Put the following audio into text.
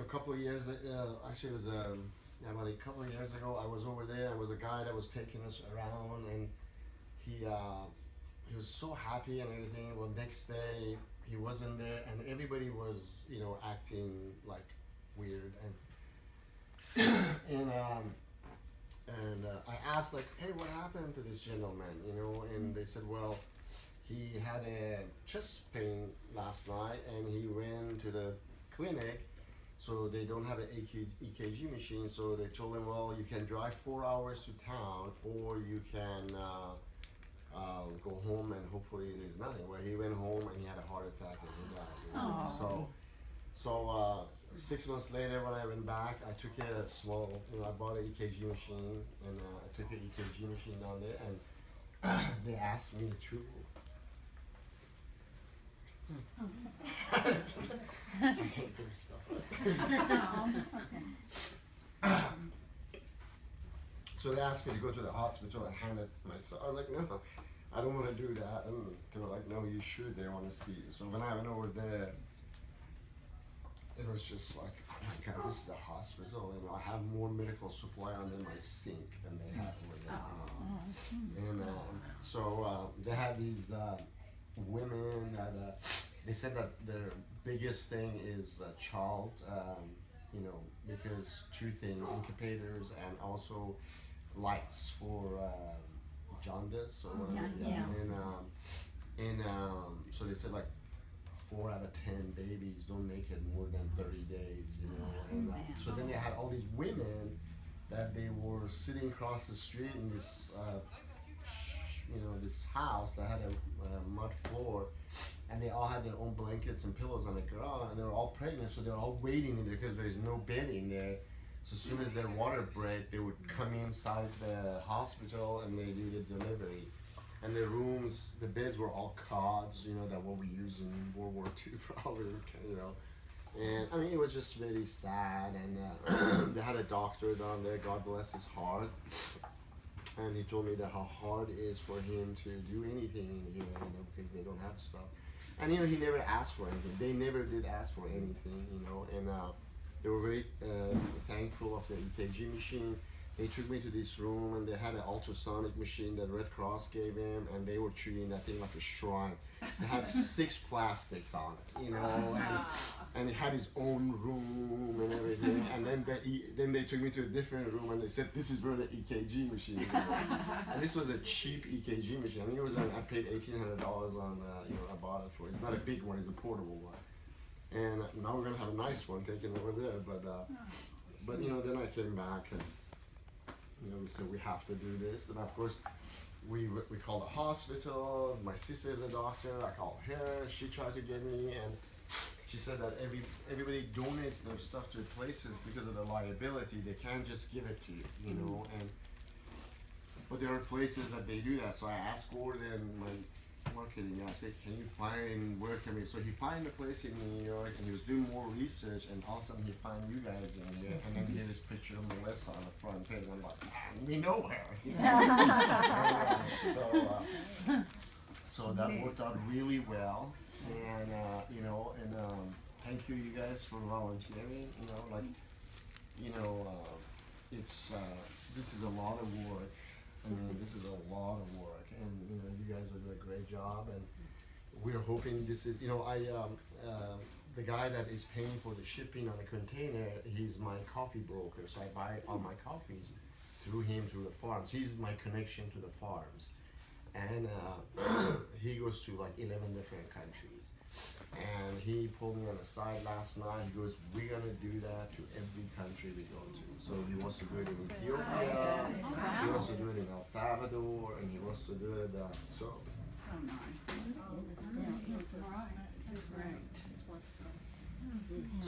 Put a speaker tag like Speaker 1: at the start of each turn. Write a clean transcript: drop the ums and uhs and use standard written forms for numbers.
Speaker 1: a couple of years, actually, it was yeah, about a couple of years ago. I was over there. There was a guy that was taking us around, and he uh, he was so happy and everything. Well, next day he wasn't there, and everybody was, acting like weird, and I asked like, hey, what happened to this gentleman? And they said, well, he had a chest pain last night, and he ran to the clinic. So they don't have an EKG machine, so they told him, well, you can drive 4 hours to town, or you can go home and hopefully there's nothing. Well, he went home and he had a heart attack and he died.
Speaker 2: Oh.
Speaker 1: So 6 months later, when I went back, I took a small, I bought an EKG machine, and I took an EKG machine down there, and they asked me to. I hate doing stuff like this. So they asked me to go to the hospital and hand it myself. I was like, no, I don't want to do that. And they were like, no, you should. They want to see you. So when I went over there, it was just like, oh my God, this is the hospital. I have more medical supply under my sink than they have over there. And so they had these women that they said that their biggest thing is child, because two things, incubators and also lights for jaundice or whatever. So they said like 4 out of 10 babies don't make it more than 30 days, and so then they had all these women that they were sitting across the street in this this house that had a mud floor, and they all had their own blankets and pillows on the ground, and they were all pregnant, so they were all waiting in there because there's no bedding there. So as soon as their water break, they would come inside the hospital and they do the delivery. And the rooms, the beds were all cots, that what we used in World War II probably, And I mean, it was just very sad, and they had a doctor down there, God bless his heart. And he told me that how hard it is for him to do anything in here, because they don't have stuff. And he never asked for anything. They never did ask for anything, and they were very thankful of the EKG machine. They took me to this room, and they had an ultrasonic machine that Red Cross gave him, and they were treating that thing like a shrine. It had 6 plastics on it, and it had its own room and everything. And then they took me to a different room, and they said, this is where the EKG machine is. And this was a cheap EKG machine. I think it was I paid $1,800 on, I bought it for. It's not a big one, it's a portable one. And now we're gonna have a nice one taken over there, but then I came back and. We said we have to do this, and of course we called the hospitals. My sister is a doctor. I called her. She tried to get me, and she said that everybody donates their stuff to places because of the liability. They can't just give it to you, but there are places that they do that. So I asked Gordon, my marketing guy, I said, can you find where can we? So he found a place in New York, and he was doing more research, and all of a sudden he found you guys in here, and then he had his picture of Melissa on the front page, and I'm like, man, we know her. So that worked out really well, and thank you guys for volunteering. It's this is a lot of work. I mean, this is a lot of work, and you guys are doing a great job, and we're hoping this is, the guy that is paying for the shipping on the container, he's my coffee broker, so I buy all my coffees through him, through the farms. He's my connection to the farms, and he goes to like 11 different countries. And he pulled me on the side last night. He goes, we're gonna do that to every country we go to. So he wants to do it in Ethiopia, he wants to do it in El Salvador, and he wants to do it, so
Speaker 2: nice. Oh, that's great. All right. This is great.